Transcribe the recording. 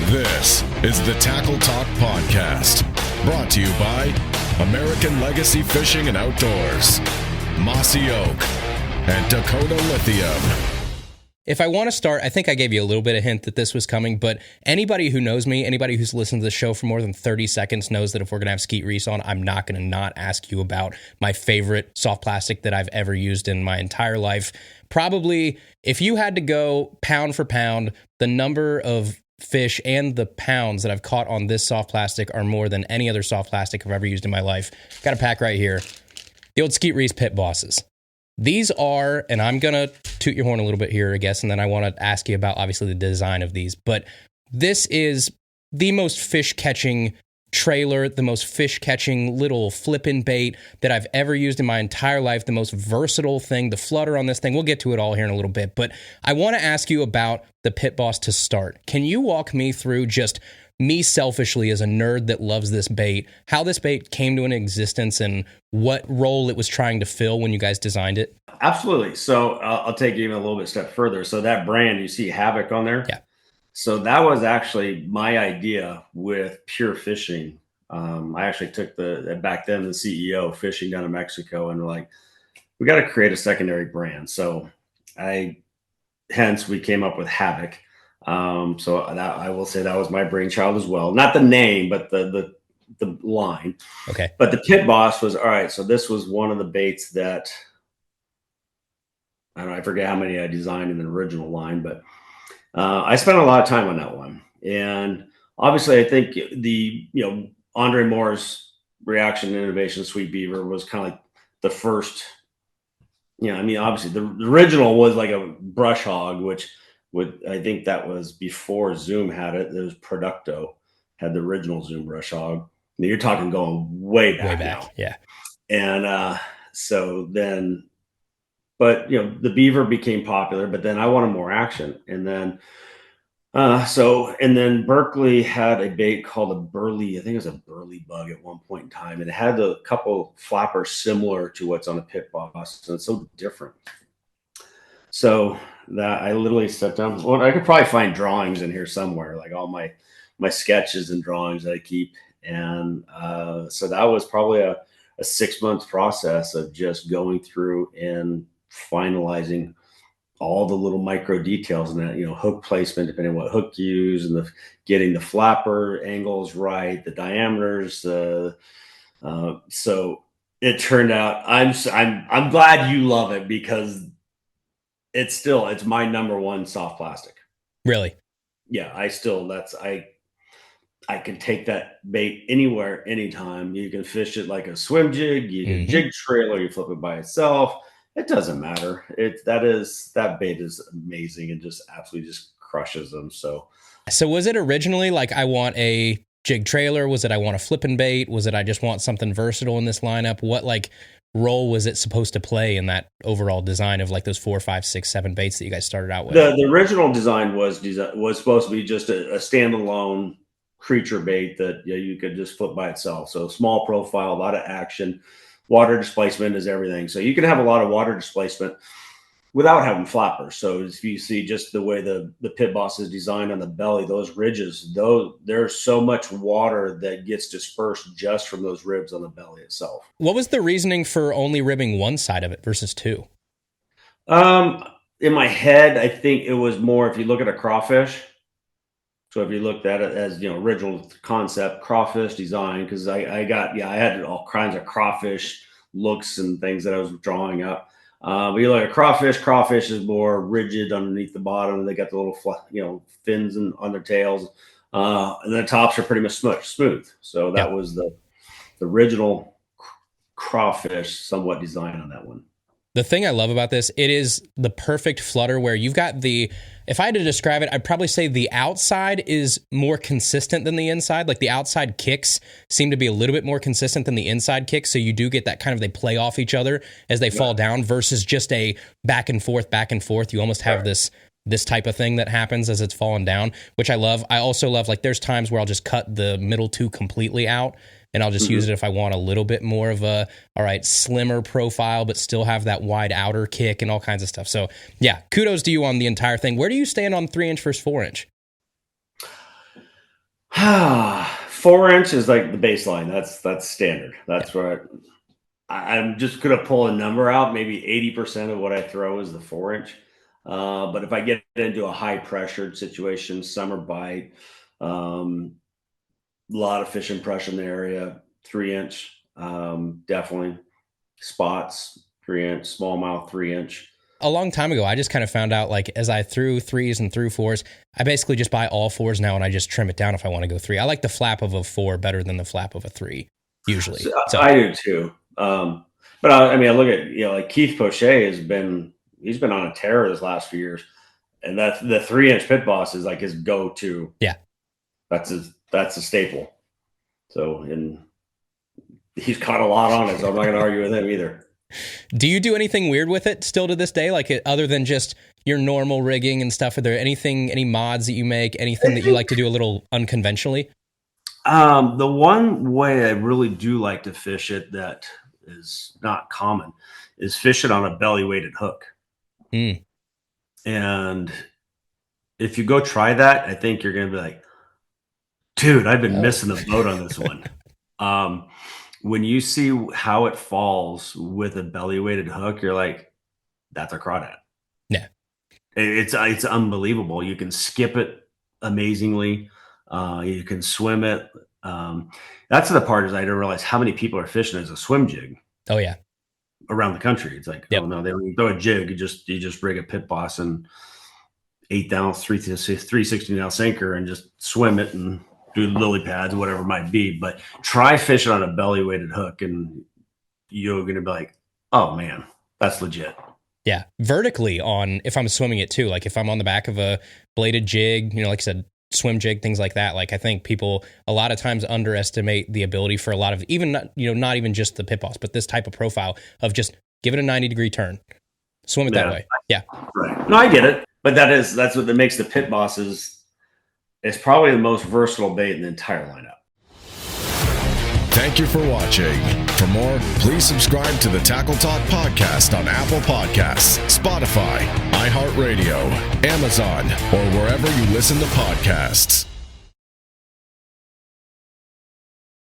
This is the Tackle Talk Podcast, brought to you by American Legacy Fishing and Outdoors, Mossy Oak, and Dakota Lithium. If I want to start, I think I gave you a little bit of hint that this was coming, but anybody who knows me, anybody who's listened to the show for more than 30 seconds knows that if we're going to have Skeet Reese on, I'm not going to not ask you about my favorite soft plastic that I've ever used in my entire life. Probably, if you had to go pound for pound, the number of fish and the pounds that I've caught on this soft plastic are more than any other soft plastic I've ever used in my life. Got a pack right here. The old Skeet Reese Pit Bosses. These are, and I'm going to toot your horn a little bit here, I guess, and then I want to ask you about, obviously, the design of these. But this is the most fish-catching trailer, the most fish-catching little flippin' bait that I've ever used in my entire life, the most versatile thing, the flutter on this thing. We'll get to it all here in a little bit. But I want to ask you about the Pit Boss to start. Can you walk me through just me selfishly as a nerd that loves this bait, how this bait came to an existence and what role it was trying to fill when you guys designed it? Absolutely. So I'll take you even a little bit step further. So that brand, you see Havoc on there? Yeah. So that was actually my idea with Pure Fishing. I actually took back then the CEO fishing down in Mexico, and we're like, we got to create a secondary brand. So hence we came up with Havoc. So that, I will say that was my brainchild as well. Not the name, but the line. Okay. But the Pit Boss was, all right, so this was one of the baits that, I don't know, I forget how many I designed in the original line, but I spent a lot of time on that one. And obviously I think Andre Moore's reaction to innovation, Sweet Beaver, was kind of like the first, obviously the original was like a brush hog, which I think that was before Zoom had it. There was Producto had the original Zoom brush hog. You're talking going way back now. Yeah. And so then, but the Beaver became popular, but then I wanted more action. And then, then Berkley had a bait called a Burley. I think it was a Burley bug at one point in time. And it had a couple flappers similar to what's on a Pit Boss. And it's so different. So that I literally sat down. Well, I could probably find drawings in here somewhere, like all my sketches and drawings that I keep. And so that was probably a 6-month process of just going through and finalizing all the little micro details and that, hook placement, depending on what hook you use, and getting the flapper angles right, the diameters. So it turned out, I'm glad you love it, because it's my number one soft plastic. Really? Yeah. I can take that bait anywhere, anytime. You can fish it like a swim jig, you can jig trailer, you flip it by itself. It doesn't matter. That bait is amazing and just absolutely just crushes them. So was it originally like, I want a jig trailer? Was it I want a flipping bait? Was it I just want something versatile in this lineup? What role was it supposed to play in that overall design of like those 4, 5, 6, 7 baits that you guys started out with? The original design was supposed to be just a standalone creature bait that you could just flip by itself. So small profile, a lot of action. Water displacement is everything. So you can have a lot of water displacement without having flappers. So if you see just the way the Pit Boss is designed on the belly, those ridges, there's so much water that gets dispersed just from those ribs on the belly itself. What was the reasoning for only ribbing one side of it versus two? In my head, I think it was more, if you look at a crawfish. So if you looked at it as, original concept, crawfish design, because I had all kinds of crawfish looks and things that I was drawing up. But you look at crawfish is more rigid underneath the bottom. They got the little, fins on their tails. And the tops are pretty much smooth. So that was the original crawfish somewhat design on that one. The thing I love about this, it is the perfect flutter where you've got if I had to describe it, I'd probably say the outside is more consistent than the inside. Like the outside kicks seem to be a little bit more consistent than the inside kicks. So you do get that kind of, they play off each other as they fall down versus just a back and forth. You almost have this type of thing that happens as it's falling down, which I love. I also love, like, there's times where I'll just cut the middle two completely out. And I'll just use it if I want a little bit more of slimmer profile, but still have that wide outer kick and all kinds of stuff. So, yeah, kudos to you on the entire thing. Where do you stand on 3-inch versus 4-inch? 4-inch is like the baseline. That's standard. That's what I'm just gonna pull a number out. Maybe 80% of what I throw is the 4-inch. But if I get into a high pressured situation, summer bite, a lot of fish impression in the area, 3-inch, definitely spots, 3-inch, smallmouth, 3-inch. A long time ago, I just kind of found out, like, as I threw 3s and threw 4s, I basically just buy all 4s now and I just trim it down if I want to go 3. I like the flap of a 4 better than the flap of a 3, usually. So. I do too. But I look at, like Keith Poche he's been on a tear this last few years, and that's the 3-inch Pit Boss is like his go-to. Yeah. That's a staple. So, and he's caught a lot on it, so I'm not going to argue with him either. Do you do anything weird with it still to this day? Like, other than just your normal rigging and stuff, are there any mods that you make, anything that you like to do a little unconventionally? The one way I really do like to fish it that is not common is fish it on a belly weighted hook. And if you go try that, I think you're going to be like, dude, I've been missing the boat on this one. When you see how it falls with a belly weighted hook, you're like, that's a crawdad. Yeah. It's unbelievable. You can skip it amazingly. You can swim it. That's the part is I didn't realize how many people are fishing as a swim jig. Oh yeah. Around the country. It's like, oh no, they don't even throw a jig. You just rig a Pit Boss and 8 ounce, 316 ounce anchor and just swim it and do lily pads, whatever it might be. But try fishing on a belly weighted hook and you're going to be like, oh man, that's legit. Yeah. Vertically if I'm swimming it too, like if I'm on the back of a bladed jig, like I said, swim jig, things like that. Like I think people a lot of times underestimate the ability for a lot of, even, not even just the Pit Boss, but this type of profile of just give it a 90-degree turn, swim it that way. Yeah. Right. No, I get it. But that's what makes the Pit Bosses. It's probably the most versatile bait in the entire lineup. Thank you for watching. For more, please subscribe to the Tackle Talk podcast on Apple Podcasts, Spotify, iHeartRadio, Amazon, or wherever you listen to podcasts.